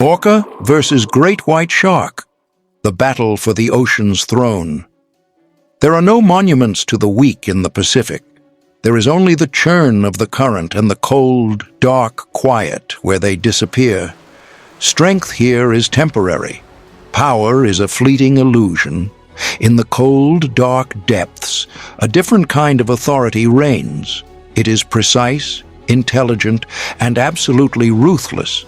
Orca versus great white shark, the battle for the ocean's throne. There are no monuments to the weak in the Pacific. There is only the churn of the current and the cold, dark quiet where they disappear. Strength here is temporary. Power is a fleeting illusion. In the cold, dark depths, a different kind of authority reigns. It is precise, intelligent, and absolutely ruthless.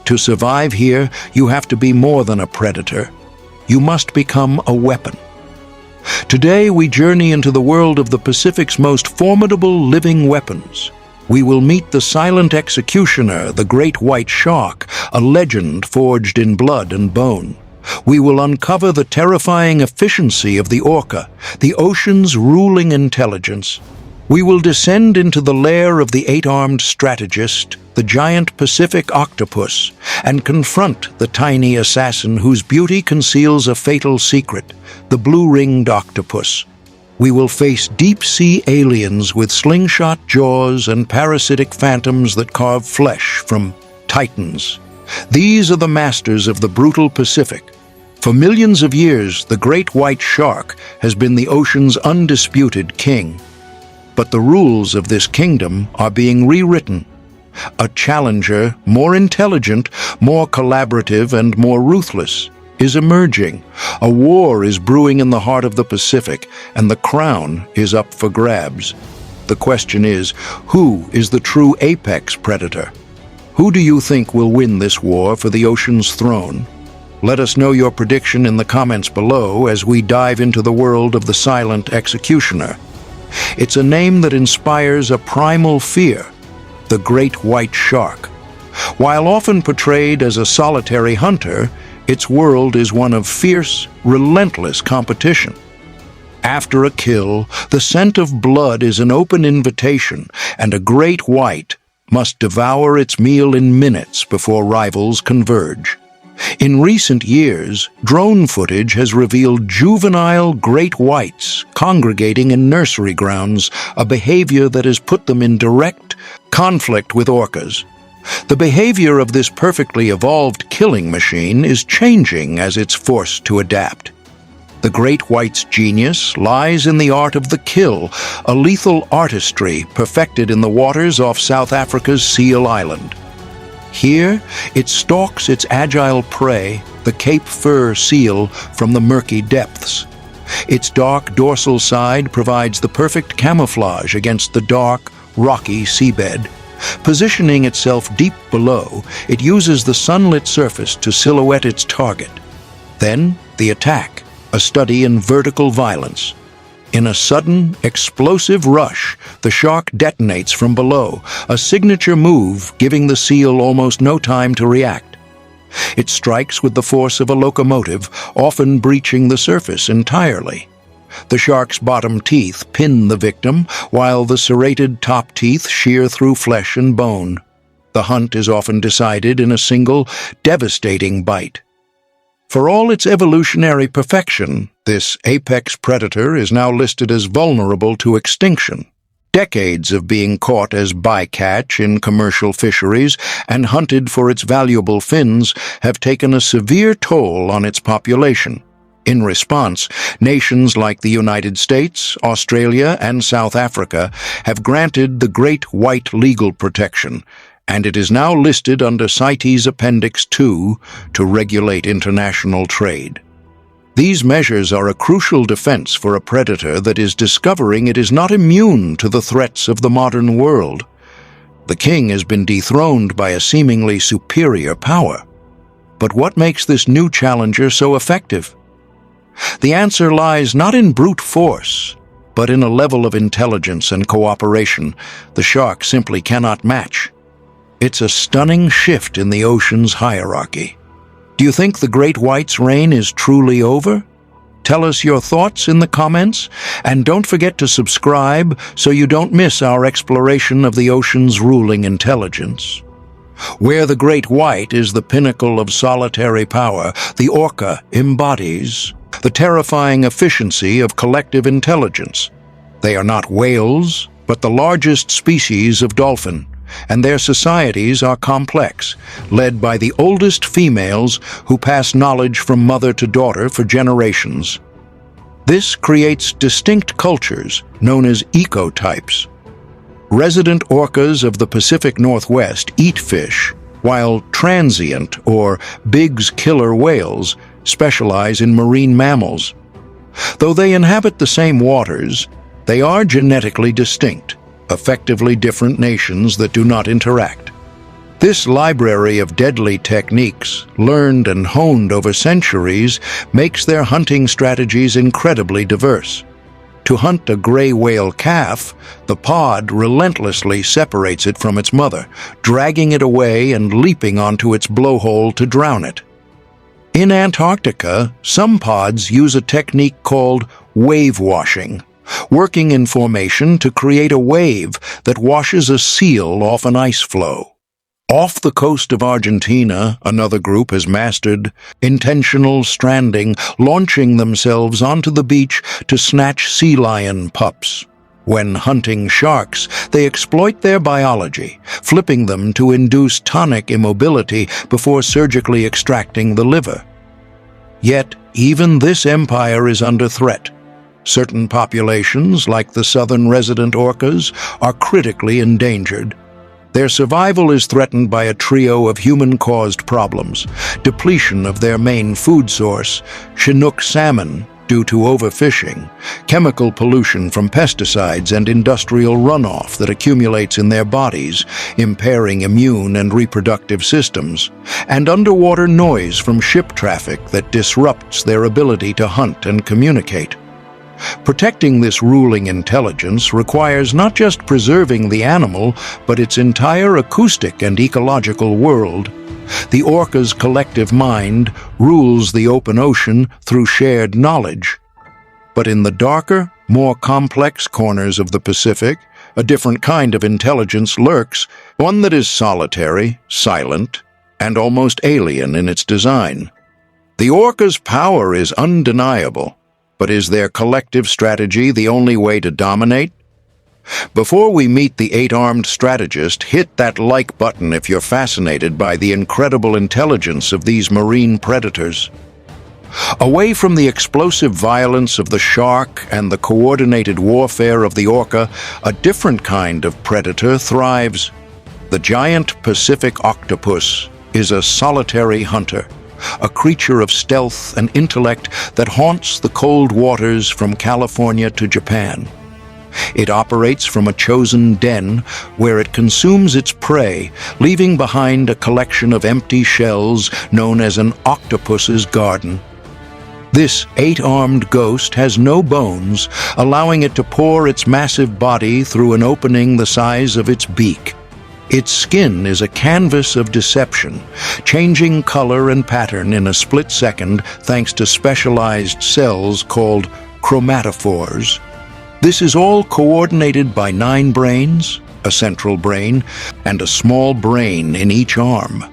To survive here, you have to be more than a predator. You must become a weapon. Today, we journey into the world of the Pacific's most formidable living weapons. We will meet the silent executioner, the great white shark, a legend forged in blood and bone. We will uncover the terrifying efficiency of the orca, the ocean's ruling intelligence. We will descend into the lair of the eight-armed strategist, the giant Pacific octopus, and confront the tiny assassin whose beauty conceals a fatal secret, the blue-ringed octopus. We will face deep-sea aliens with slingshot jaws and parasitic phantoms that carve flesh from titans. These are the masters of the brutal Pacific. For millions of years, the great white shark has been the ocean's undisputed king. But the rules of this kingdom are being rewritten. A challenger, more intelligent, more collaborative, and more ruthless, is emerging. A war is brewing in the heart of the Pacific, and the crown is up for grabs. The question is, who is the true apex predator? Who do you think will win this war for the ocean's throne? Let us know your prediction in the comments below as we dive into the world of the silent executioner. It's a name that inspires a primal fear, the great white shark. While often portrayed as a solitary hunter, its world is one of fierce, relentless competition. After a kill, the scent of blood is an open invitation, and a great white must devour its meal in minutes before rivals converge. In recent years, drone footage has revealed juvenile great whites congregating in nursery grounds, a behavior that has put them in direct conflict with orcas. The behavior of this perfectly evolved killing machine is changing as it's forced to adapt. The great white's genius lies in the art of the kill, a lethal artistry perfected in the waters off South Africa's Seal Island. Here, it stalks its agile prey, the Cape Fur seal, from the murky depths. Its dark dorsal side provides the perfect camouflage against the dark, rocky seabed. Positioning itself deep below, it uses the sunlit surface to silhouette its target. Then, the attack, a study in vertical violence. In a sudden, explosive rush, the shark detonates from below, a signature move giving the seal almost no time to react. It strikes with the force of a locomotive, often breaching the surface entirely. The shark's bottom teeth pin the victim, while the serrated top teeth shear through flesh and bone. The hunt is often decided in a single, devastating bite. For all its evolutionary perfection, this apex predator is now listed as vulnerable to extinction. Decades of being caught as bycatch in commercial fisheries and hunted for its valuable fins have taken a severe toll on its population. In response, nations like the United States, Australia, and South Africa have granted the great white legal protection, and it is now listed under CITES Appendix 2 to regulate international trade. These measures are a crucial defense for a predator that is discovering it is not immune to the threats of the modern world. The king has been dethroned by a seemingly superior power. But what makes this new challenger so effective? The answer lies not in brute force, but in a level of intelligence and cooperation the shark simply cannot match. It's a stunning shift in the ocean's hierarchy. Do you think the great white's reign is truly over? Tell us your thoughts in the comments, and don't forget to subscribe so you don't miss our exploration of the ocean's ruling intelligence. Where the great white is the pinnacle of solitary power, the orca embodies the terrifying efficiency of collective intelligence. They are not whales, but the largest species of dolphin, and their societies are complex, led by the oldest females who pass knowledge from mother to daughter for generations. This creates distinct cultures known as ecotypes. Resident orcas of the Pacific Northwest eat fish, while transient or Big's killer whales specialize in marine mammals. Though they inhabit the same waters, they are genetically distinct, effectively different nations that do not interact. This library of deadly techniques, learned and honed over centuries, makes their hunting strategies incredibly diverse. To hunt a gray whale calf, the pod relentlessly separates it from its mother, dragging it away and leaping onto its blowhole to drown it. In Antarctica, some pods use a technique called wave washing, working in formation to create a wave that washes a seal off an ice flow. Off the coast of Argentina, another group has mastered intentional stranding, launching themselves onto the beach to snatch sea lion pups. When hunting sharks, they exploit their biology, flipping them to induce tonic immobility before surgically extracting the liver. Yet, even this empire is under threat. Certain populations, like the southern resident orcas, are critically endangered. Their survival is threatened by a trio of human-caused problems: depletion of their main food source, Chinook salmon due to overfishing, chemical pollution from pesticides and industrial runoff that accumulates in their bodies, impairing immune and reproductive systems, and underwater noise from ship traffic that disrupts their ability to hunt and communicate. Protecting this ruling intelligence requires not just preserving the animal, but its entire acoustic and ecological world. The orca's collective mind rules the open ocean through shared knowledge. But in the darker, more complex corners of the Pacific, a different kind of intelligence lurks, one that is solitary, silent, and almost alien in its design. The orca's power is undeniable. But is their collective strategy the only way to dominate? Before we meet the eight-armed strategist, hit that like button if you're fascinated by the incredible intelligence of these marine predators. Away from the explosive violence of the shark and the coordinated warfare of the orca, a different kind of predator thrives. The giant Pacific octopus is a solitary hunter, a creature of stealth and intellect that haunts the cold waters from California to Japan. It operates from a chosen den where it consumes its prey, leaving behind a collection of empty shells known as an octopus's garden. This eight-armed ghost has no bones, allowing it to pour its massive body through an opening the size of its beak. Its skin is a canvas of deception, changing color and pattern in a split second thanks to specialized cells called chromatophores. This is all coordinated by 9 brains, a central brain, and a small brain in each arm.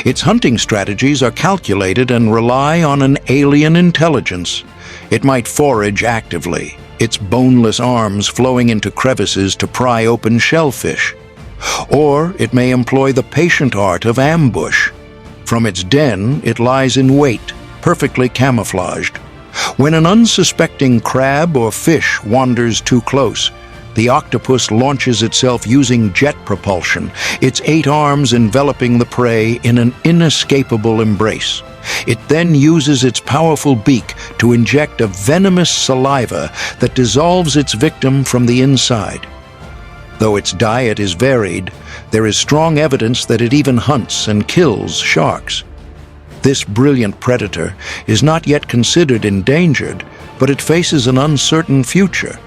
Its hunting strategies are calculated and rely on an alien intelligence. It might forage actively, its boneless arms flowing into crevices to pry open shellfish. Or it may employ the patient art of ambush. From its den, it lies in wait, perfectly camouflaged. When an unsuspecting crab or fish wanders too close, the octopus launches itself using jet propulsion, its 8 arms enveloping the prey in an inescapable embrace. It then uses its powerful beak to inject a venomous saliva that dissolves its victim from the inside. Though its diet is varied, there is strong evidence that it even hunts and kills sharks. This brilliant predator is not yet considered endangered, but it faces an uncertain future.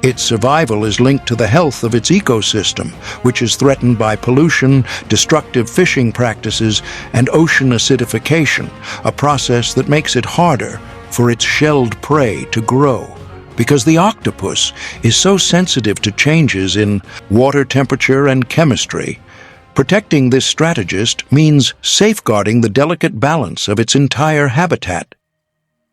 Its survival is linked to the health of its ecosystem, which is threatened by pollution, destructive fishing practices, and ocean acidification, a process that makes it harder for its shelled prey to grow. Because the octopus is so sensitive to changes in water temperature and chemistry, protecting this strategist means safeguarding the delicate balance of its entire habitat.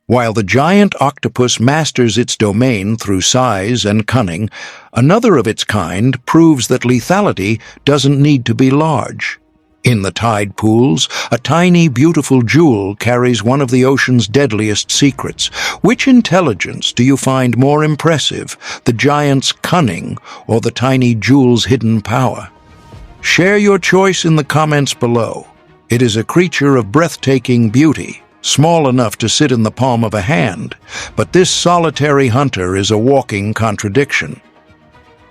While the giant octopus masters its domain through size and cunning, another of its kind proves that lethality doesn't need to be large. In the tide pools, a tiny, beautiful jewel carries one of the ocean's deadliest secrets. Which intelligence do you find more impressive, the giant's cunning or the tiny jewel's hidden power? Share your choice in the comments below. It is a creature of breathtaking beauty, small enough to sit in the palm of a hand, but this solitary hunter is a walking contradiction.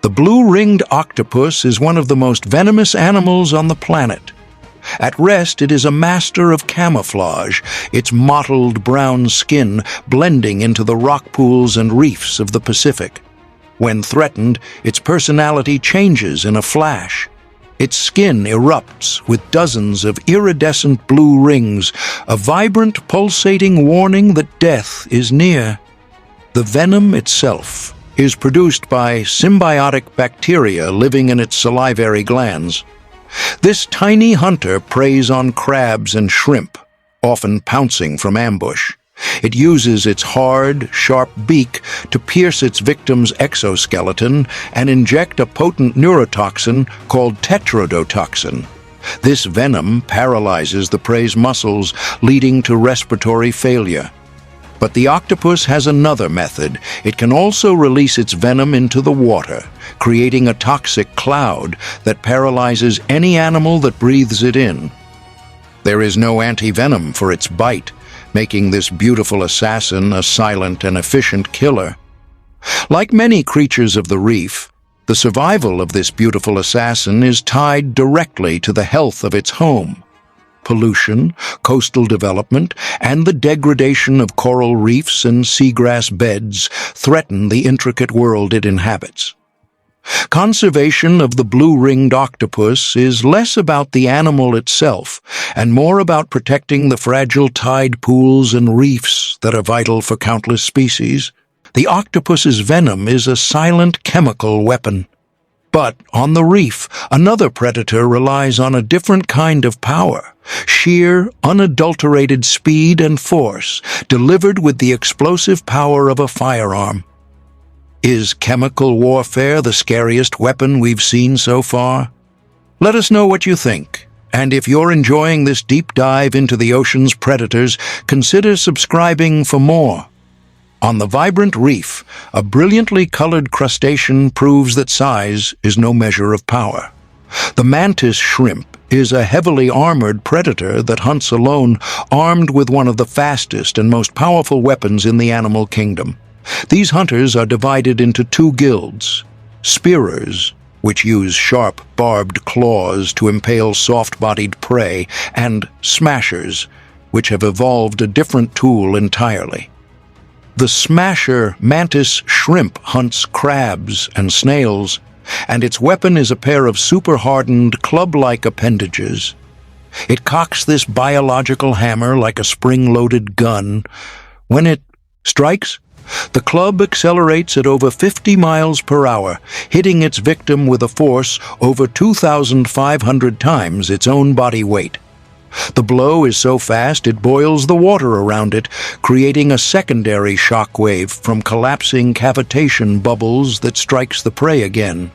The blue-ringed octopus is one of the most venomous animals on the planet. At rest, it is a master of camouflage, its mottled brown skin blending into the rock pools and reefs of the Pacific. When threatened, its personality changes in a flash. Its skin erupts with dozens of iridescent blue rings, a vibrant, pulsating warning that death is near. The venom itself is produced by symbiotic bacteria living in its salivary glands. This tiny hunter preys on crabs and shrimp, often pouncing from ambush. It uses its hard, sharp beak to pierce its victim's exoskeleton and inject a potent neurotoxin called tetrodotoxin. This venom paralyzes the prey's muscles, leading to respiratory failure. But the octopus has another method. It can also release its venom into the water, creating a toxic cloud that paralyzes any animal that breathes it in. There is no anti-venom for its bite, making this beautiful assassin a silent and efficient killer. Like many creatures of the reef, the survival of this beautiful assassin is tied directly to the health of its home. Pollution, coastal development, and the degradation of coral reefs and seagrass beds threaten the intricate world it inhabits. Conservation of the blue-ringed octopus is less about the animal itself and more about protecting the fragile tide pools and reefs that are vital for countless species. The octopus's venom is a silent chemical weapon. But on the reef, another predator relies on a different kind of power, sheer, unadulterated speed and force, delivered with the explosive power of a firearm. Is chemical warfare the scariest weapon we've seen so far? Let us know what you think. And if you're enjoying this deep dive into the ocean's predators, consider subscribing for more. On the vibrant reef, a brilliantly colored crustacean proves that size is no measure of power. The mantis shrimp is a heavily armored predator that hunts alone, armed with one of the fastest and most powerful weapons in the animal kingdom. These hunters are divided into two guilds: spearers, which use sharp, barbed claws to impale soft-bodied prey, and smashers, which have evolved a different tool entirely. The smasher mantis shrimp hunts crabs and snails, and its weapon is a pair of super-hardened, club-like appendages. It cocks this biological hammer like a spring-loaded gun. When it strikes, the club accelerates at over 50 miles per hour, hitting its victim with a force over 2,500 times its own body weight. The blow is so fast it boils the water around it, creating a secondary shock wave from collapsing cavitation bubbles that strikes the prey again.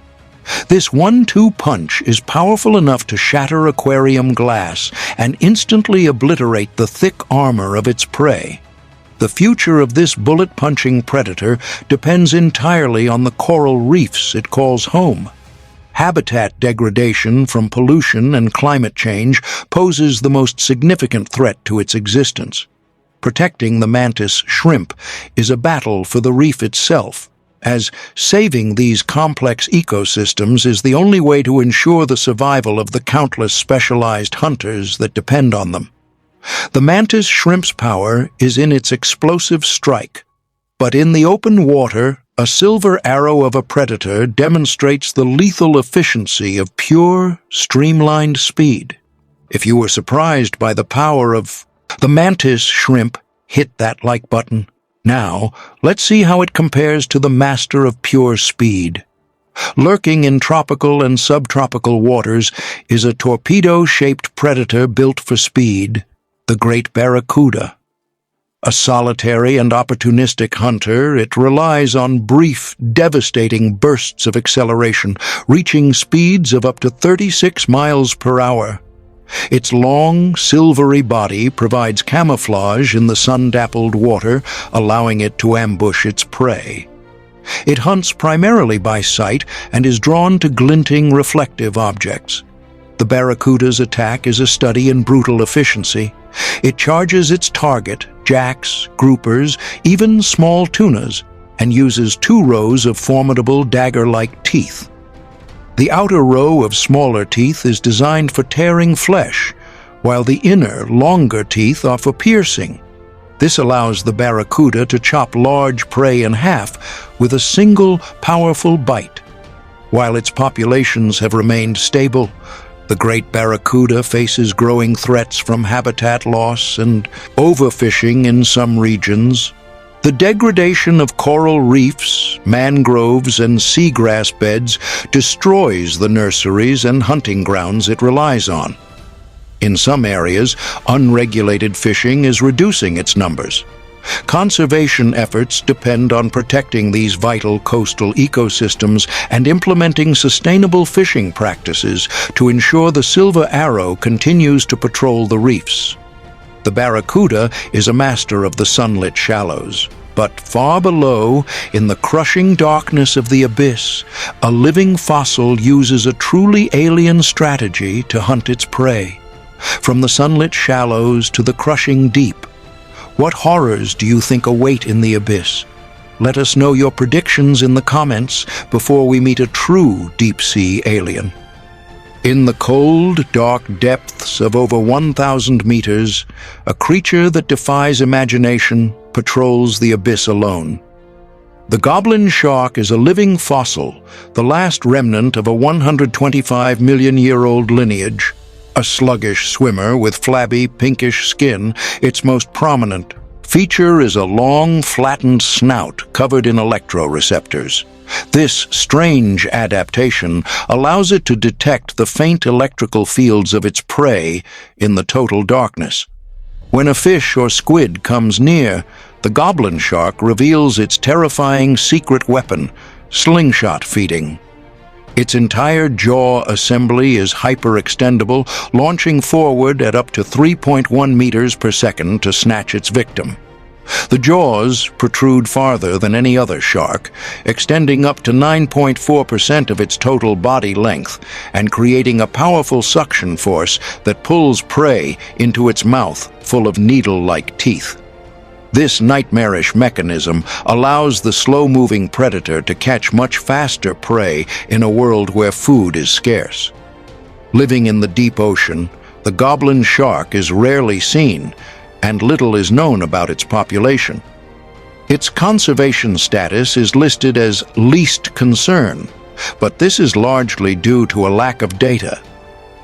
This 1-2 punch is powerful enough to shatter aquarium glass and instantly obliterate the thick armor of its prey. The future of this bullet-punching predator depends entirely on the coral reefs it calls home. Habitat degradation from pollution and climate change poses the most significant threat to its existence. Protecting the mantis shrimp is a battle for the reef itself, as saving these complex ecosystems is the only way to ensure the survival of the countless specialized hunters that depend on them. The mantis shrimp's power is in its explosive strike, but in the open water, a silver arrow of a predator demonstrates the lethal efficiency of pure, streamlined speed. If you were surprised by the power of the mantis shrimp, hit that like button. Now, let's see how it compares to the master of pure speed. Lurking in tropical and subtropical waters is a torpedo-shaped predator built for speed, the great barracuda. A solitary and opportunistic hunter, it relies on brief, devastating bursts of acceleration, reaching speeds of up to 36 miles per hour. Its long, silvery body provides camouflage in the sun-dappled water, allowing it to ambush its prey. It hunts primarily by sight and is drawn to glinting, reflective objects. The barracuda's attack is a study in brutal efficiency. It charges its target, jacks, groupers, even small tunas, and uses 2 rows of formidable dagger-like teeth. The outer row of smaller teeth is designed for tearing flesh, while the inner, longer teeth are for piercing. This allows the barracuda to chop large prey in half with a single, powerful bite. While its populations have remained stable, the great barracuda faces growing threats from habitat loss and overfishing in some regions. The degradation of coral reefs, mangroves, and seagrass beds destroys the nurseries and hunting grounds it relies on. In some areas, unregulated fishing is reducing its numbers. Conservation efforts depend on protecting these vital coastal ecosystems and implementing sustainable fishing practices to ensure the silver arrow continues to patrol the reefs. The barracuda is a master of the sunlit shallows, but far below, in the crushing darkness of the abyss, a living fossil uses a truly alien strategy to hunt its prey. From the sunlit shallows to the crushing deep, what horrors do you think await in the abyss? Let us know your predictions in the comments before we meet a true deep-sea alien. In the cold, dark depths of over 1,000 meters, a creature that defies imagination patrols the abyss alone. The goblin shark is a living fossil, the last remnant of a 125-million-year-old lineage. A sluggish swimmer with flabby, pinkish skin, its most prominent feature is a long, flattened snout covered in electroreceptors. This strange adaptation allows it to detect the faint electrical fields of its prey in the total darkness. When a fish or squid comes near, the goblin shark reveals its terrifying secret weapon, slingshot feeding. Its entire jaw assembly is hyperextendable, launching forward at up to 3.1 meters per second to snatch its victim. The jaws protrude farther than any other shark, extending up to 9.4% of its total body length and creating a powerful suction force that pulls prey into its mouth full of needle-like teeth. This nightmarish mechanism allows the slow-moving predator to catch much faster prey in a world where food is scarce. Living in the deep ocean, the goblin shark is rarely seen, and little is known about its population. Its conservation status is listed as least concern, but this is largely due to a lack of data.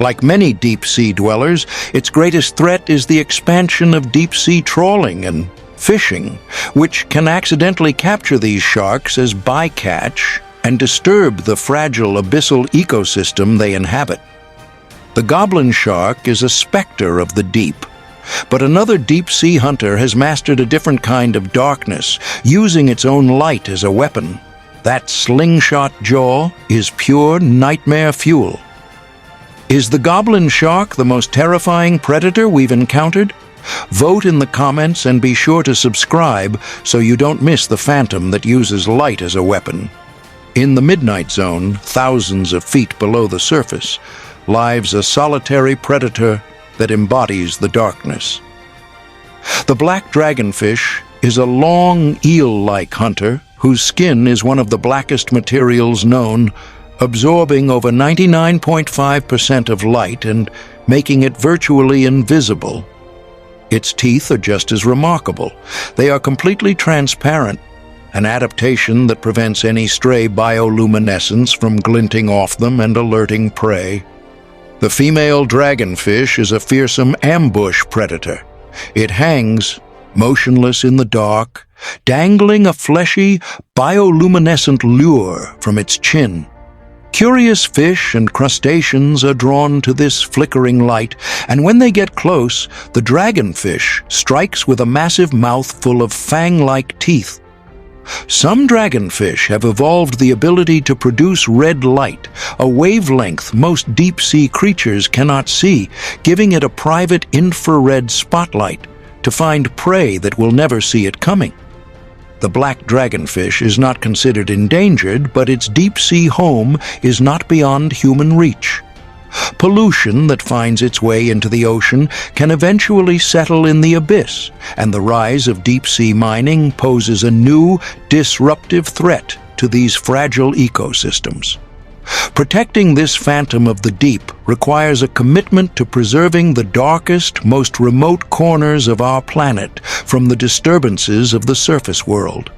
Like many deep-sea dwellers, its greatest threat is the expansion of deep-sea trawling and fishing, which can accidentally capture these sharks as bycatch and disturb the fragile abyssal ecosystem they inhabit. The goblin shark is a specter of the deep, but another deep-sea hunter has mastered a different kind of darkness, using its own light as a weapon. That slingshot jaw is pure nightmare fuel. Is the goblin shark the most terrifying predator we've encountered? Vote in the comments and be sure to subscribe so you don't miss the phantom that uses light as a weapon. In the midnight zone, thousands of feet below the surface, lives a solitary predator that embodies the darkness. The black dragonfish is a long, eel-like hunter whose skin is one of the blackest materials known, absorbing over 99.5% of light and making it virtually invisible. Its teeth are just as remarkable. They are completely transparent, an adaptation that prevents any stray bioluminescence from glinting off them and alerting prey. The female dragonfish is a fearsome ambush predator. It hangs, motionless in the dark, dangling a fleshy, bioluminescent lure from its chin. Curious fish and crustaceans are drawn to this flickering light, and when they get close, the dragonfish strikes with a massive mouth full of fang-like teeth. Some dragonfish have evolved the ability to produce red light, a wavelength most deep-sea creatures cannot see, giving it a private infrared spotlight to find prey that will never see it coming. The black dragonfish is not considered endangered, but its deep-sea home is not beyond human reach. Pollution that finds its way into the ocean can eventually settle in the abyss, and the rise of deep-sea mining poses a new, disruptive threat to these fragile ecosystems. Protecting this phantom of the deep requires a commitment to preserving the darkest, most remote corners of our planet from the disturbances of the surface world.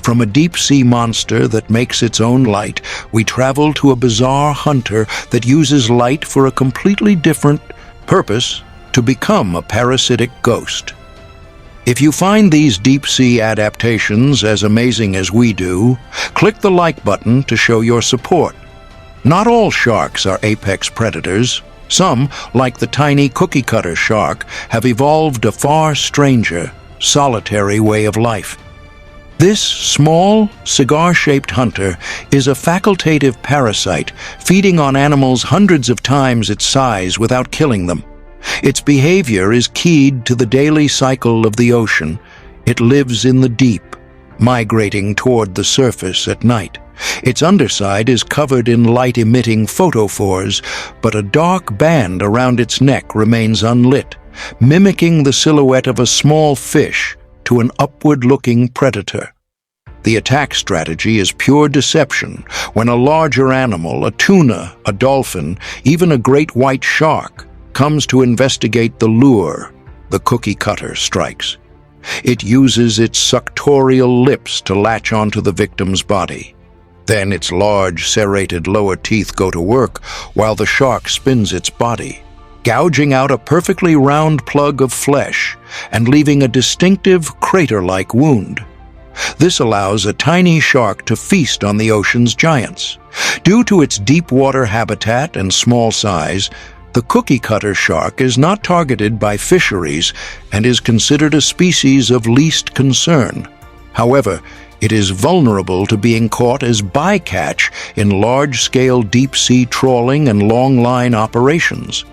From a deep-sea monster that makes its own light, we travel to a bizarre hunter that uses light for a completely different purpose, to become a parasitic ghost. If you find these deep-sea adaptations as amazing as we do, click the like button to show your support. Not all sharks are apex predators. Some, like the tiny cookiecutter shark, have evolved a far stranger, solitary way of life. This small, cigar-shaped hunter is a facultative parasite, feeding on animals hundreds of times its size without killing them. Its behavior is keyed to the daily cycle of the ocean. It lives in the deep, migrating toward the surface at night. Its underside is covered in light-emitting photophores, but a dark band around its neck remains unlit, mimicking the silhouette of a small fish to an upward-looking predator. The attack strategy is pure deception. When a larger animal, a tuna, a dolphin, even a great white shark, comes to investigate the lure, the cookiecutter strikes. It uses its suctorial lips to latch onto the victim's body. Then its large, serrated lower teeth go to work while the shark spins its body, gouging out a perfectly round plug of flesh and leaving a distinctive crater-like wound. This allows a tiny shark to feast on the ocean's giants. Due to its deep water habitat and small size, the cookiecutter shark is not targeted by fisheries and is considered a species of least concern. However, it is vulnerable to being caught as bycatch in large-scale deep-sea trawling and long-line operations.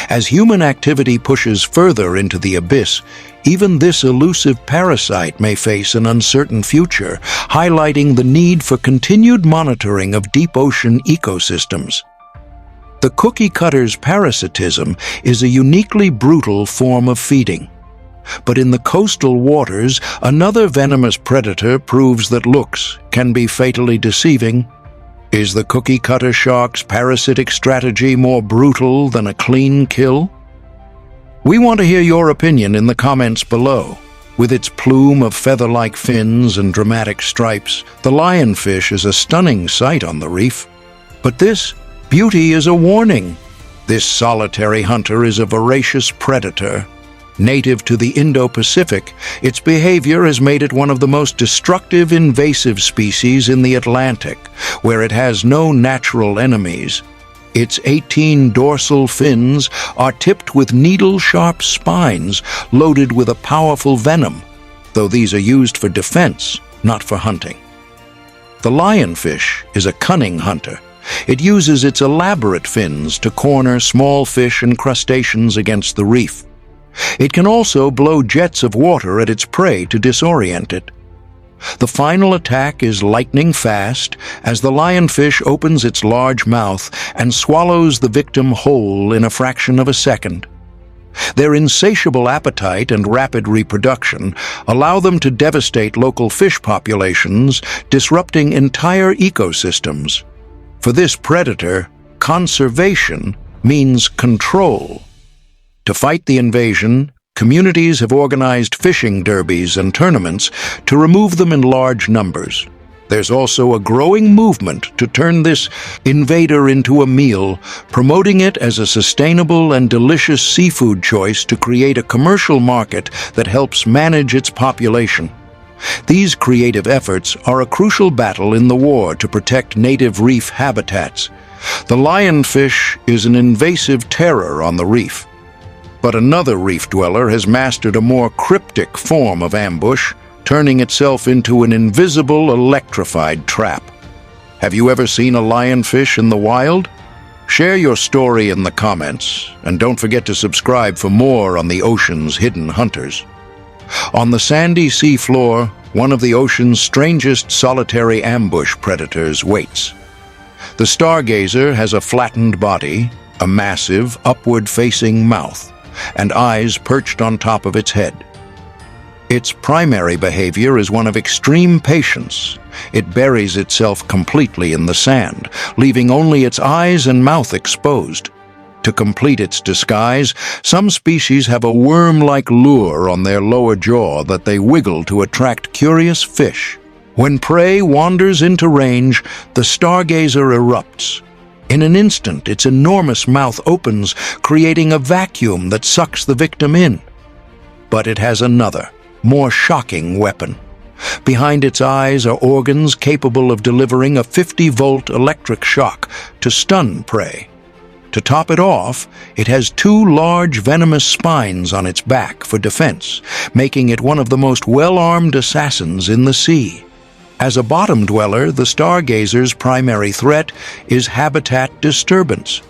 As human activity pushes further into the abyss, even this elusive parasite may face an uncertain future, highlighting the need for continued monitoring of deep ocean ecosystems. The cookiecutters' parasitism is a uniquely brutal form of feeding. But in the coastal waters, another venomous predator proves that looks can be fatally deceiving. Is the cookiecutter shark's parasitic strategy more brutal than a clean kill? We want to hear your opinion in the comments below. With its plume of feather-like fins and dramatic stripes, the lionfish is a stunning sight on the reef. But this beauty is a warning. This solitary hunter is a voracious predator. Native to the Indo-Pacific, its behavior has made it one of the most destructive invasive species in the Atlantic, where it has no natural enemies. Its 18 dorsal fins are tipped with needle-sharp spines loaded with a powerful venom, though these are used for defense, not for hunting. The lionfish is a cunning hunter. It uses its elaborate fins to corner small fish and crustaceans against the reef. It can also blow jets of water at its prey to disorient it. The final attack is lightning fast as the lionfish opens its large mouth and swallows the victim whole in a fraction of a second. Their insatiable appetite and rapid reproduction allow them to devastate local fish populations, disrupting entire ecosystems. For this predator, conservation means control. To fight the invasion, communities have organized fishing derbies and tournaments to remove them in large numbers. There's also a growing movement to turn this invader into a meal, promoting it as a sustainable and delicious seafood choice to create a commercial market that helps manage its population. These creative efforts are a crucial battle in the war to protect native reef habitats. The lionfish is an invasive terror on the reef. But another reef dweller has mastered a more cryptic form of ambush, turning itself into an invisible, electrified trap. Have you ever seen a lionfish in the wild? Share your story in the comments, and don't forget to subscribe for more on the ocean's hidden hunters. On the sandy sea floor, one of the ocean's strangest solitary ambush predators waits. The stargazer has a flattened body, a massive, upward-facing mouth, and eyes perched on top of its head. Its primary behavior is one of extreme patience. It buries itself completely in the sand, leaving only its eyes and mouth exposed. To complete its disguise, some species have a worm-like lure on their lower jaw that they wiggle to attract curious fish. When prey wanders into range, the stargazer erupts. In an instant, its enormous mouth opens, creating a vacuum that sucks the victim in. But it has another, more shocking weapon. Behind its eyes are organs capable of delivering a 50-volt electric shock to stun prey. To top it off, it has two large venomous spines on its back for defense, making it one of the most well-armed assassins in the sea. As a bottom dweller, the stargazer's primary threat is habitat disturbance.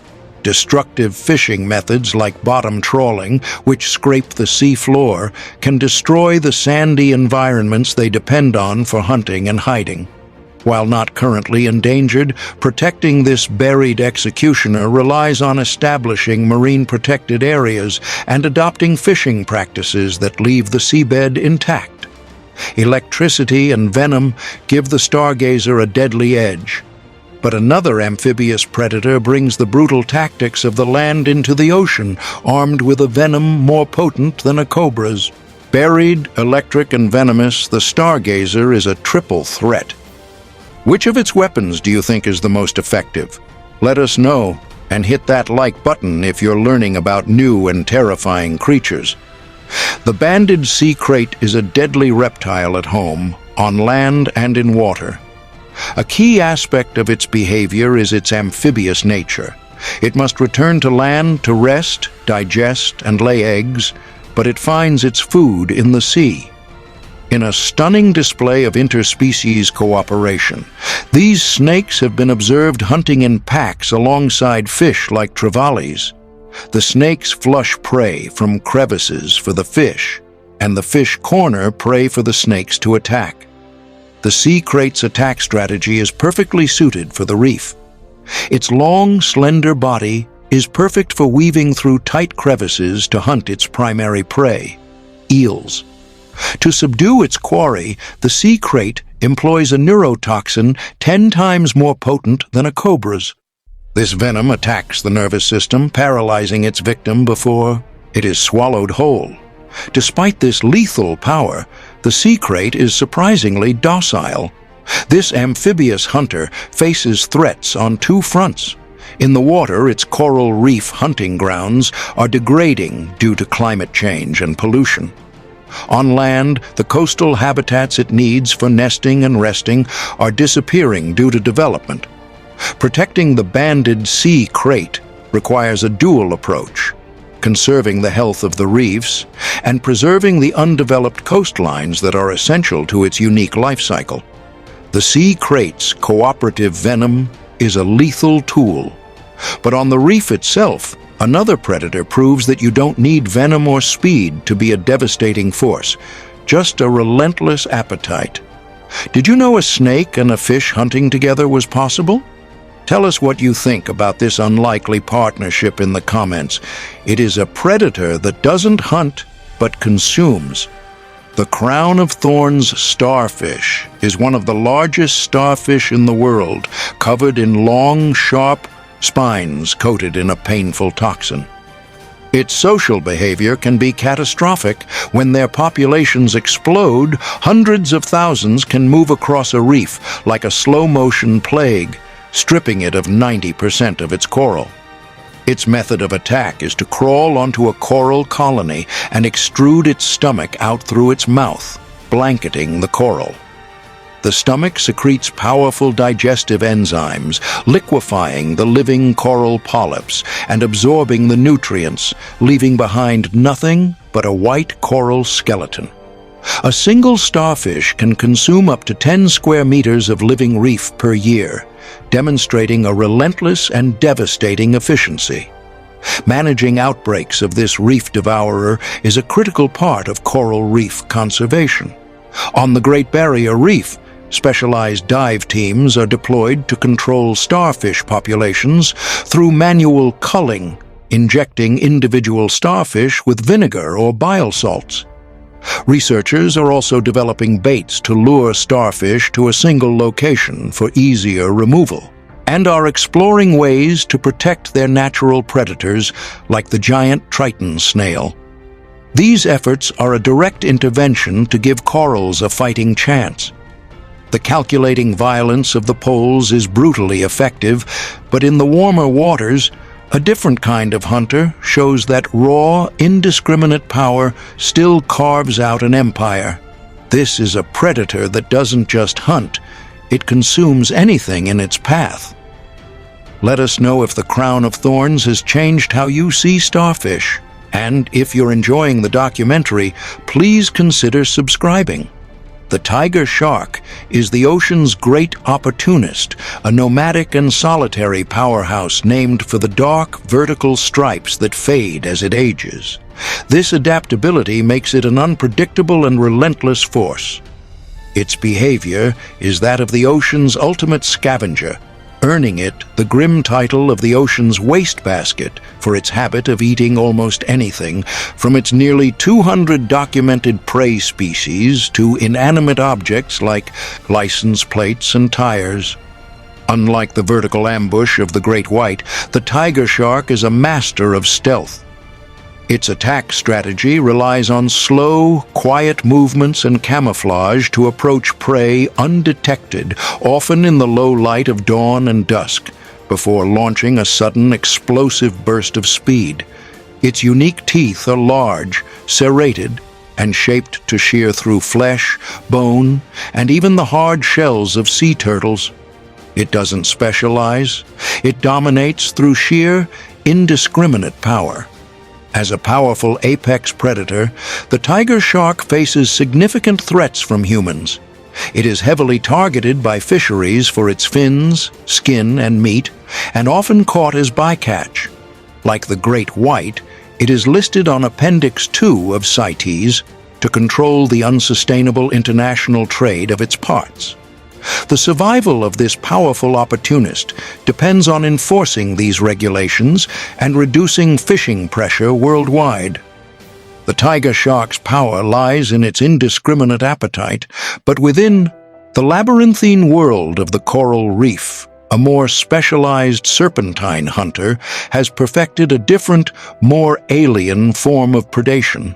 Destructive fishing methods like bottom trawling, which scrape the sea floor, can destroy the sandy environments they depend on for hunting and hiding. While not currently endangered, protecting this buried executioner relies on establishing marine protected areas and adopting fishing practices that leave the seabed intact. Electricity and venom give the stargazer a deadly edge. But another amphibious predator brings the brutal tactics of the land into the ocean, armed with a venom more potent than a cobra's. Buried, electric, and venomous, the stargazer is a triple threat. Which of its weapons do you think is the most effective? Let us know, and hit that like button if you're learning about new and terrifying creatures. The banded sea crate is a deadly reptile at home, on land and in water. A key aspect of its behavior is its amphibious nature. It must return to land to rest, digest, and lay eggs, but it finds its food in the sea. In a stunning display of interspecies cooperation, these snakes have been observed hunting in packs alongside fish like trevallies. The snakes flush prey from crevices for the fish, and the fish corner prey for the snakes to attack. The sea crate's attack strategy is perfectly suited for the reef. Its long, slender body is perfect for weaving through tight crevices to hunt its primary prey, eels. To subdue its quarry, the sea crate employs a neurotoxin 10 times more potent than a cobra's. This venom attacks the nervous system, paralyzing its victim before it is swallowed whole. Despite this lethal power, the sea crate is surprisingly docile. This amphibious hunter faces threats on two fronts. In the water, its coral reef hunting grounds are degrading due to climate change and pollution. On land, the coastal habitats it needs for nesting and resting are disappearing due to development. Protecting the banded sea crate requires a dual approach: conserving the health of the reefs and preserving the undeveloped coastlines that are essential to its unique life cycle. The sea crate's cooperative venom is a lethal tool. But on the reef itself, another predator proves that you don't need venom or speed to be a devastating force, just a relentless appetite. Did you know a snake and a fish hunting together was possible? Tell us what you think about this unlikely partnership in the comments. It is a predator that doesn't hunt, but consumes. The crown of thorns starfish is one of the largest starfish in the world, covered in long, sharp spines coated in a painful toxin. Its social behavior can be catastrophic. When their populations explode, hundreds of thousands can move across a reef like a slow-motion plague, stripping it of 90% of its coral. Its method of attack is to crawl onto a coral colony and extrude its stomach out through its mouth. blanketing the coral. The stomach secretes powerful digestive enzymes, liquefying the living coral polyps and absorbing the nutrients, leaving behind nothing but a white coral skeleton. A single starfish can consume up to 10 square meters of living reef per year, demonstrating a relentless and devastating efficiency. Managing outbreaks of this reef devourer is a critical part of coral reef conservation. On the Great Barrier Reef, specialized dive teams are deployed to control starfish populations through manual culling, injecting individual starfish with vinegar or bile salts. Researchers are also developing baits to lure starfish to a single location for easier removal, and are exploring ways to protect their natural predators like the giant Triton snail. These efforts are a direct intervention to give corals a fighting chance. The calculating violence of the poles is brutally effective, but in the warmer waters, a different kind of hunter shows that raw, indiscriminate power still carves out an empire. This is a predator that doesn't just hunt, it consumes anything in its path. Let us know if the crown of thorns has changed how you see starfish. And if you're enjoying the documentary, please consider subscribing. The tiger shark is the ocean's great opportunist, a nomadic and solitary powerhouse named for the dark, vertical stripes that fade as it ages. This adaptability makes it an unpredictable and relentless force. Its behavior is that of the ocean's ultimate scavenger, earning it the grim title of the ocean's wastebasket for its habit of eating almost anything, from its nearly 200 documented prey species to inanimate objects like license plates and tires. Unlike the vertical ambush of the great white, the tiger shark is a master of stealth. Its attack strategy relies on slow, quiet movements and camouflage to approach prey undetected, often in the low light of dawn and dusk, before launching a sudden, explosive burst of speed. Its unique teeth are large, serrated, and shaped to shear through flesh, bone, and even the hard shells of sea turtles. It doesn't specialize. It dominates through sheer, indiscriminate power. As a powerful apex predator, the tiger shark faces significant threats from humans. It is heavily targeted by fisheries for its fins, skin, and meat, and often caught as bycatch. Like the great white, it is listed on Appendix 2 of CITES to control the unsustainable international trade of its parts. The survival of this powerful opportunist depends on enforcing these regulations and reducing fishing pressure worldwide. The tiger shark's power lies in its indiscriminate appetite, but within the labyrinthine world of the coral reef, a more specialized serpentine hunter has perfected a different, more alien form of predation.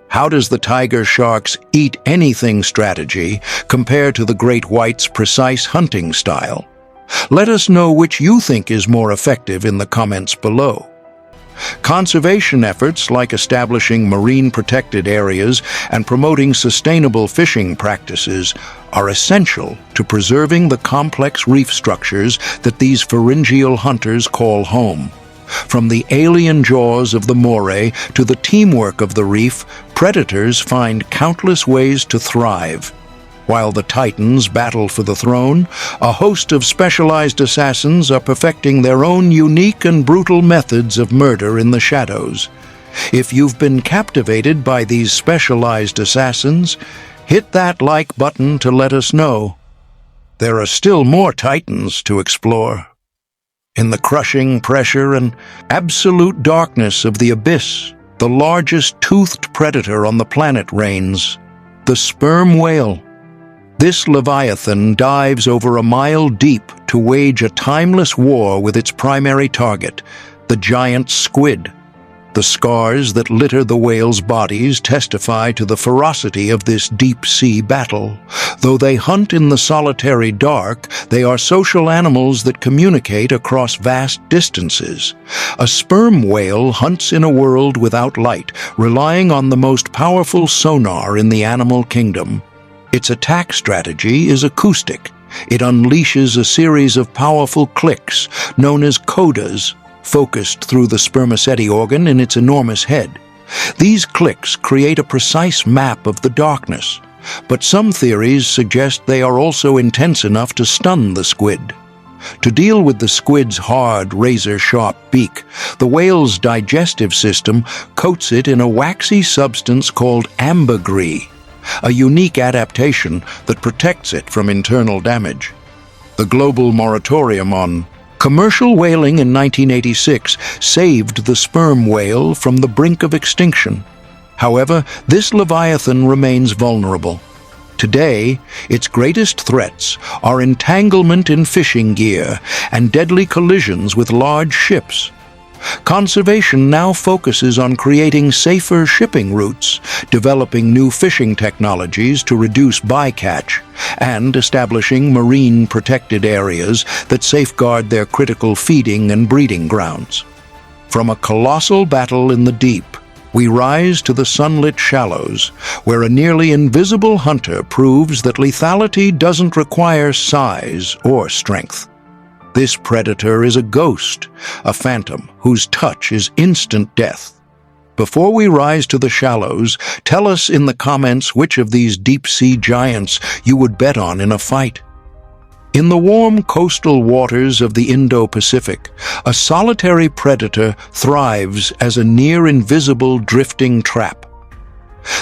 How does the tiger shark's eat anything strategy compare to the great white's precise hunting style? Let us know which you think is more effective in the comments below. Conservation efforts like establishing marine protected areas and promoting sustainable fishing practices are essential to preserving the complex reef structures that these pharyngeal hunters call home. From the alien jaws of the moray to the teamwork of the reef, predators find countless ways to thrive. While the titans battle for the throne, a host of specialized assassins are perfecting their own unique and brutal methods of murder in the shadows. If you've been captivated by these specialized assassins, hit that like button to let us know. There are still more titans to explore. In the crushing pressure and absolute darkness of the abyss, the largest toothed predator on the planet reigns, the sperm whale. This leviathan dives over a mile deep to wage a timeless war with its primary target, the giant squid. The scars that litter the whale's bodies testify to the ferocity of this deep-sea battle. Though they hunt in the solitary dark, they are social animals that communicate across vast distances. A sperm whale hunts in a world without light, relying on the most powerful sonar in the animal kingdom, Its attack strategy is acoustic. It unleashes a series of powerful clicks, known as codas, focused through the spermaceti organ in its enormous head. These clicks create a precise map of the darkness, but some theories suggest they are also intense enough to stun the squid. To deal with the squid's hard, razor-sharp beak, the whale's digestive system coats it in a waxy substance called ambergris, a unique adaptation that protects it from internal damage. The global moratorium on commercial whaling in 1986 saved the sperm whale from the brink of extinction. However, this leviathan remains vulnerable. Today, its greatest threats are entanglement in fishing gear and deadly collisions with large ships. Conservation now focuses on creating safer shipping routes, developing new fishing technologies to reduce bycatch, and establishing marine protected areas that safeguard their critical feeding and breeding grounds. From a colossal battle in the deep, we rise to the sunlit shallows, where a nearly invisible hunter proves that lethality doesn't require size or strength. This predator is a ghost, a phantom whose touch is instant death. Before we rise to the shallows, tell us in the comments which of these deep-sea giants you would bet on in a fight. In the warm coastal waters of the Indo-Pacific, a solitary predator thrives as a near-invisible drifting trap.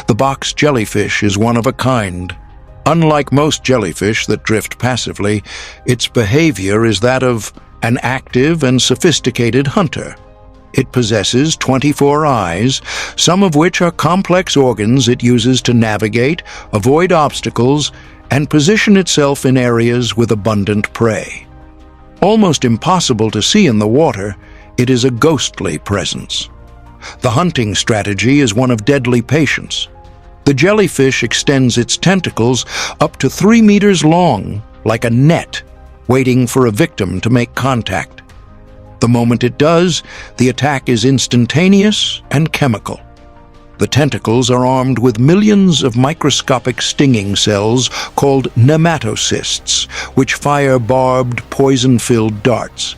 The box jellyfish is one of a kind. Unlike most jellyfish that drift passively, its behavior is that of an active and sophisticated hunter. It possesses 24 eyes, some of which are complex organs it uses to navigate, avoid obstacles, and position itself in areas with abundant prey. Almost impossible to see in the water, it is a ghostly presence. The hunting strategy is one of deadly patience. The jellyfish extends its tentacles up to 3 meters long, like a net, waiting for a victim to make contact. The moment it does, the attack is instantaneous and chemical. The tentacles are armed with millions of microscopic stinging cells called nematocysts, which fire barbed, poison-filled darts.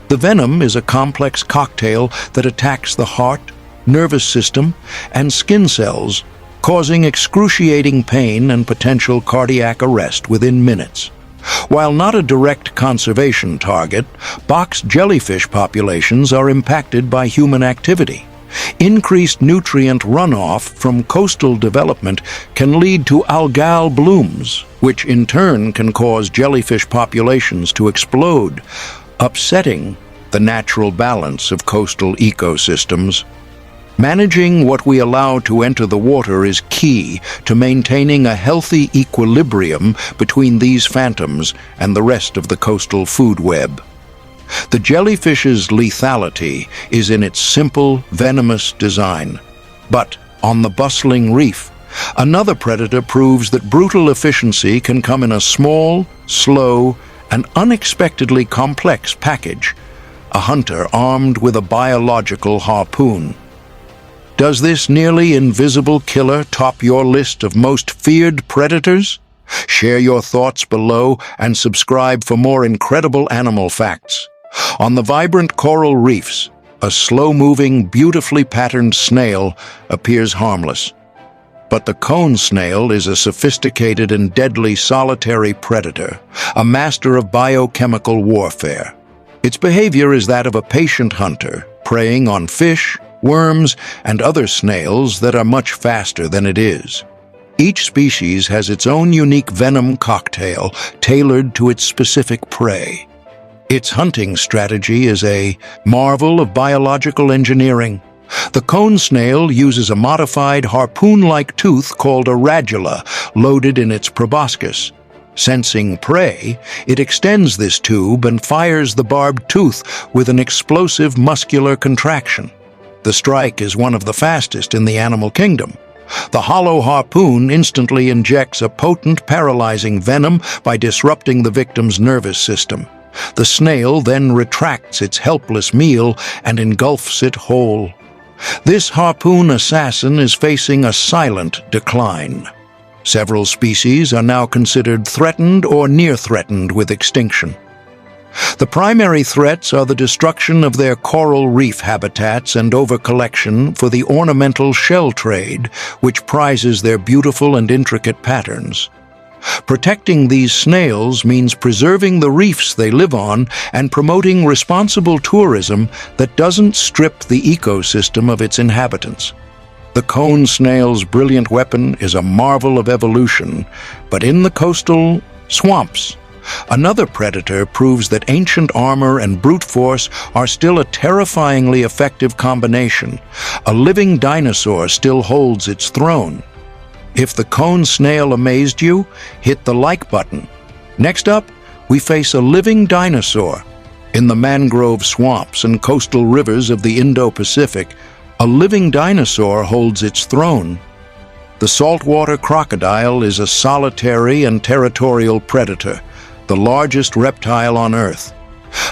The venom is a complex cocktail that attacks the heart, nervous system, and skin cells, causing excruciating pain and potential cardiac arrest within minutes. While not a direct conservation target, box jellyfish populations are impacted by human activity. Increased nutrient runoff from coastal development can lead to algal blooms, which in turn can cause jellyfish populations to explode, upsetting the natural balance of coastal ecosystems. Managing what we allow to enter the water is key to maintaining a healthy equilibrium between these phantoms and the rest of the coastal food web. The jellyfish's lethality is in its simple, venomous design. But on the bustling reef, another predator proves that brutal efficiency can come in a small, slow, and unexpectedly complex package: a hunter armed with a biological harpoon. Does this nearly invisible killer top your list of most feared predators? Share your thoughts below and subscribe for more incredible animal facts. On the vibrant coral reefs, a slow-moving, beautifully patterned snail appears harmless. But the cone snail is a sophisticated and deadly solitary predator, a master of biochemical warfare. Its behavior is that of a patient hunter, preying on fish, worms, and other snails that are much faster than it is. Each species has its own unique venom cocktail tailored to its specific prey. Its hunting strategy is a marvel of biological engineering. The cone snail uses a modified harpoon-like tooth called a radula loaded in its proboscis. Sensing prey, it extends this tube and fires the barbed tooth with an explosive muscular contraction. The strike is one of the fastest in the animal kingdom. The hollow harpoon instantly injects a potent, paralyzing venom by disrupting the victim's nervous system. The snail then retracts its helpless meal and engulfs it whole. This harpoon assassin is facing a silent decline. Several species are now considered threatened or near threatened with extinction. The primary threats are the destruction of their coral reef habitats and overcollection for the ornamental shell trade, which prizes their beautiful and intricate patterns. Protecting these snails means preserving the reefs they live on and promoting responsible tourism that doesn't strip the ecosystem of its inhabitants. The cone snail's brilliant weapon is a marvel of evolution, but in the coastal swamps, another predator proves that ancient armor and brute force are still a terrifyingly effective combination. A living dinosaur still holds its throne. If the cone snail amazed you, hit the like button. Next up, we face a living dinosaur. In the mangrove swamps and coastal rivers of the Indo-Pacific, a living dinosaur holds its throne. The saltwater crocodile is a solitary and territorial predator, the largest reptile on Earth.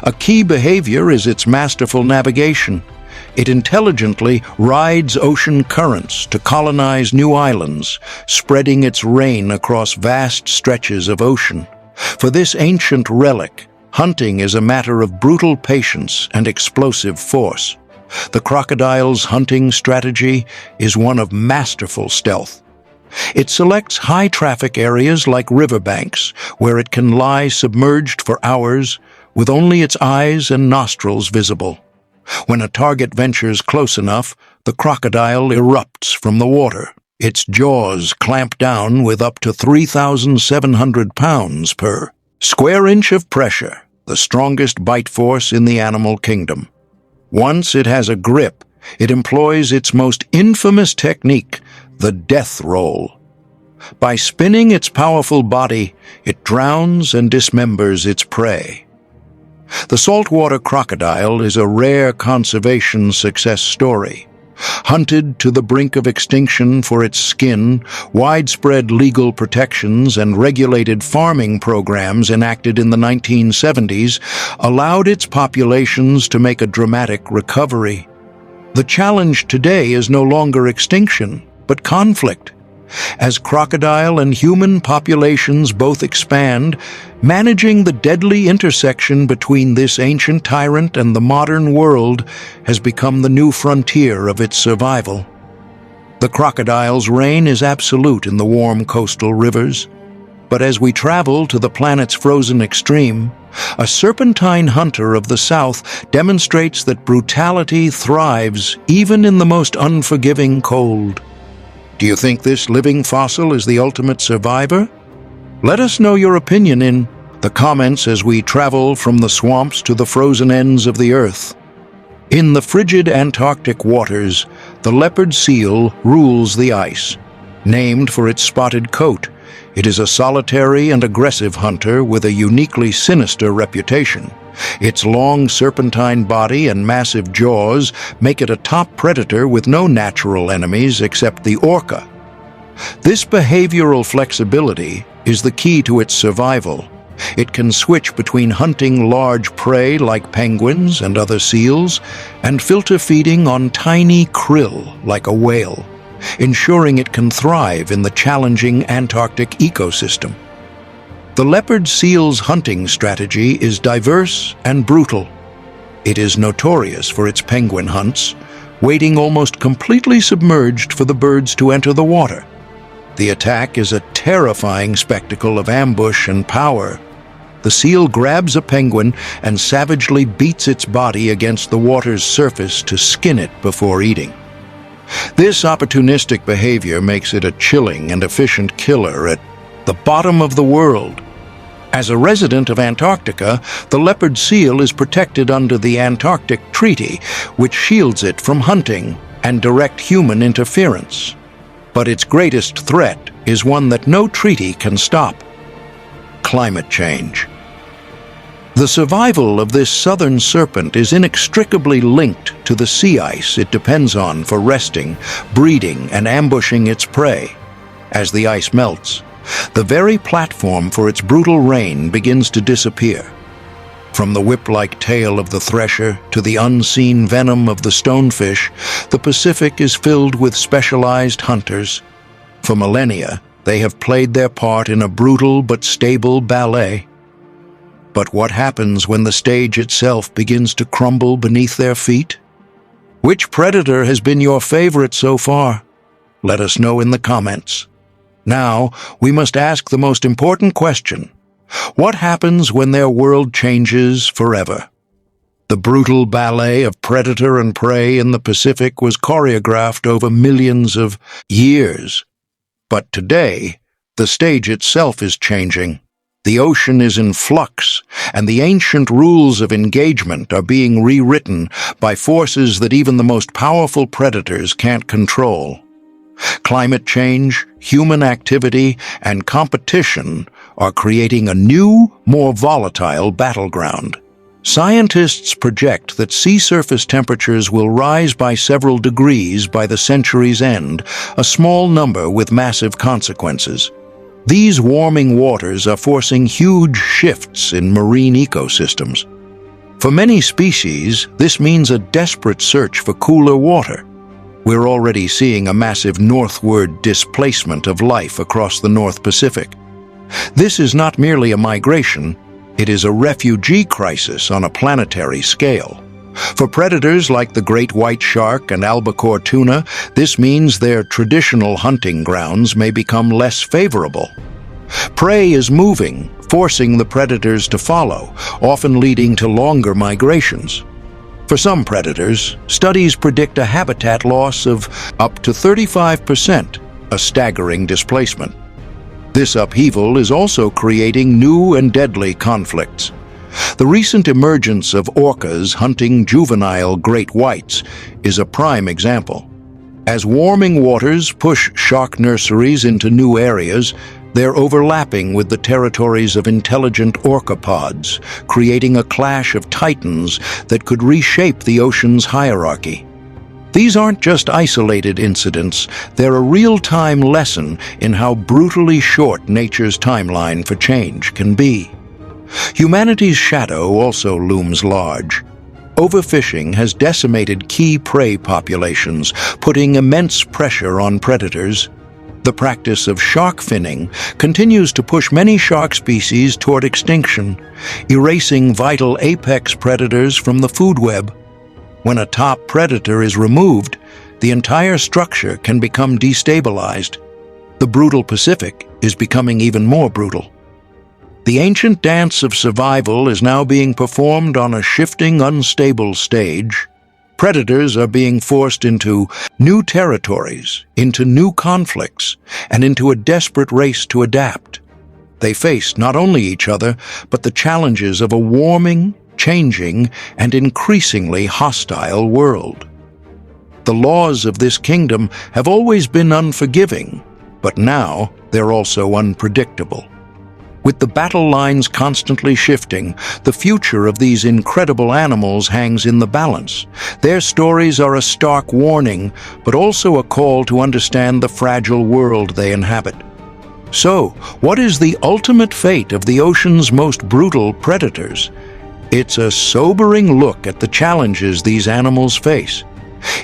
A key behavior is its masterful navigation. It intelligently rides ocean currents to colonize new islands, spreading its reign across vast stretches of ocean. For this ancient relic, hunting is a matter of brutal patience and explosive force. The crocodile's hunting strategy is one of masterful stealth. It selects high-traffic areas like riverbanks, where it can lie submerged for hours with only its eyes and nostrils visible. When a target ventures close enough, the crocodile erupts from the water. Its jaws clamp down with up to 3,700 pounds per square inch of pressure, the strongest bite force in the animal kingdom. Once it has a grip, it employs its most infamous technique, the death roll. By spinning its powerful body, it drowns and dismembers its prey. The saltwater crocodile is a rare conservation success story. Hunted to the brink of extinction for its skin, widespread legal protections and regulated farming programs enacted in the 1970s allowed its populations to make a dramatic recovery. The challenge today is no longer extinction, but conflict. As crocodile and human populations both expand, managing the deadly intersection between this ancient tyrant and the modern world has become the new frontier of its survival. The crocodile's reign is absolute in the warm coastal rivers, but as we travel to the planet's frozen extreme, a serpentine hunter of the south demonstrates that brutality thrives even in the most unforgiving cold. Do you think this living fossil is the ultimate survivor? Let us know your opinion in the comments as we travel from the swamps to the frozen ends of the earth. In the frigid Antarctic waters, the leopard seal rules the ice. Named for its spotted coat, it is a solitary and aggressive hunter with a uniquely sinister reputation. Its long serpentine body and massive jaws make it a top predator with no natural enemies except the orca. This behavioral flexibility is the key to its survival. It can switch between hunting large prey like penguins and other seals and filter feeding on tiny krill like a whale, ensuring it can thrive in the challenging Antarctic ecosystem. The leopard seal's hunting strategy is diverse and brutal. It is notorious for its penguin hunts, waiting almost completely submerged for the birds to enter the water. The attack is a terrifying spectacle of ambush and power. The seal grabs a penguin and savagely beats its body against the water's surface to skin it before eating. This opportunistic behavior makes it a chilling and efficient killer at the bottom of the world. As a resident of Antarctica, the leopard seal is protected under the Antarctic Treaty, which shields it from hunting and direct human interference. But its greatest threat is one that no treaty can stop: climate change. The survival of this southern serpent is inextricably linked to the sea ice it depends on for resting, breeding, and ambushing its prey. As the ice melts, the very platform for its brutal reign begins to disappear. From the whip-like tail of the thresher to the unseen venom of the stonefish, the Pacific is filled with specialized hunters. For millennia, They have played their part in a brutal but stable ballet. But what happens when the stage itself begins to crumble beneath their feet? Which predator has been your favorite so far? Let us know in the comments. Now, we must ask the most important question. What happens when their world changes forever? The brutal ballet of predator and prey in the Pacific was choreographed over millions of years. But today, the stage itself is changing. The ocean is in flux, and the ancient rules of engagement are being rewritten by forces that even the most powerful predators can't control. Climate change, human activity, and competition are creating a new, more volatile battleground. Scientists project that sea surface temperatures will rise by several degrees by the century's end, a small number with massive consequences. These warming waters are forcing huge shifts in marine ecosystems. For many species, this means a desperate search for cooler water. We're already seeing a massive northward displacement of life across the North Pacific. This is not merely a migration, it is a refugee crisis on a planetary scale. For predators like the great white shark and albacore tuna, this means their traditional hunting grounds may become less favorable. Prey is moving, forcing the predators to follow, often leading to longer migrations. For some predators, studies predict a habitat loss of up to 35%, a staggering displacement. This upheaval is also creating new and deadly conflicts. The recent emergence of orcas hunting juvenile great whites is a prime example. As warming waters push shark nurseries into new areas, they're overlapping with the territories of intelligent orcapods, creating a clash of titans that could reshape the ocean's hierarchy. These aren't just isolated incidents, they're a real-time lesson in how brutally short nature's timeline for change can be. Humanity's shadow also looms large. Overfishing has decimated key prey populations, putting immense pressure on predators. The practice of shark finning continues to push many shark species toward extinction, erasing vital apex predators from the food web. When a top predator is removed, the entire structure can become destabilized. The brutal Pacific is becoming even more brutal. The ancient dance of survival is now being performed on a shifting, unstable stage. Predators are being forced into new territories, into new conflicts, and into a desperate race to adapt. They face not only each other, but the challenges of a warming, changing, and increasingly hostile world. The laws of this kingdom have always been unforgiving, but now they're also unpredictable. With the battle lines constantly shifting, the future of these incredible animals hangs in the balance. Their stories are a stark warning, but also a call to understand the fragile world they inhabit. So, what is the ultimate fate of the ocean's most brutal predators? It's a sobering look at the challenges these animals face.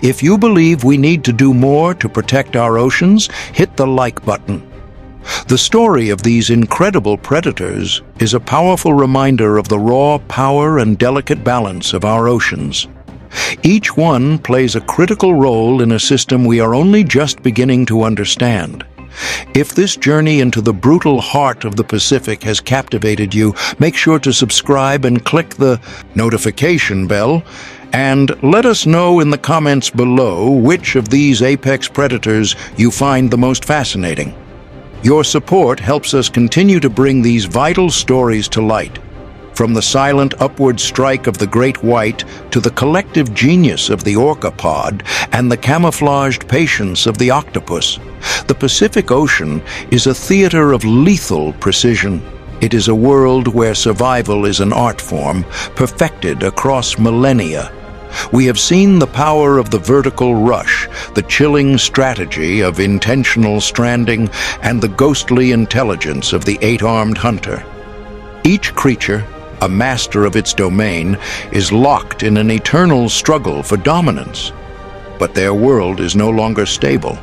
If you believe we need to do more to protect our oceans, hit the like button. The story of these incredible predators is a powerful reminder of the raw power and delicate balance of our oceans. Each one plays a critical role in a system we are only just beginning to understand. If this journey into the brutal heart of the Pacific has captivated you, make sure to subscribe and click the notification bell, and let us know in the comments below which of these apex predators you find the most fascinating. Your support helps us continue to bring these vital stories to light. From the silent upward strike of the great white to the collective genius of the orca pod and the camouflaged patience of the octopus, the Pacific Ocean is a theater of lethal precision. It is a world where survival is an art form, perfected across millennia. We have seen the power of the vertical rush, the chilling strategy of intentional stranding, and the ghostly intelligence of the eight-armed hunter. Each creature, a master of its domain, is locked in an eternal struggle for dominance. But their world is no longer stable.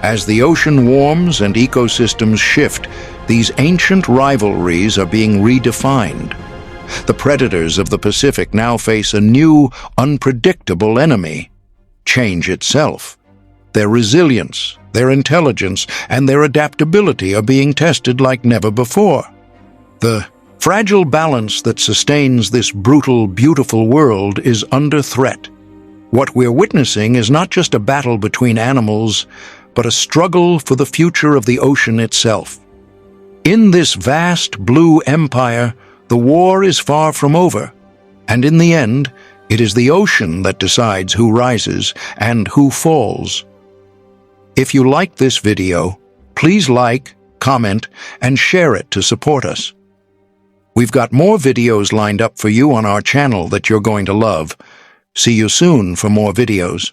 As the ocean warms and ecosystems shift, these ancient rivalries are being redefined. The predators of the Pacific now face a new, unpredictable enemy: change itself. Their resilience, their intelligence, and their adaptability are being tested like never before. The fragile balance that sustains this brutal, beautiful world is under threat. What we're witnessing is not just a battle between animals, but a struggle for the future of the ocean itself. In this vast blue empire, the war is far from over, and in the end, it is the ocean that decides who rises and who falls. If you like this video, please like, comment, and share it to support us. We've got more videos lined up for you on our channel that you're going to love. See you soon for more videos.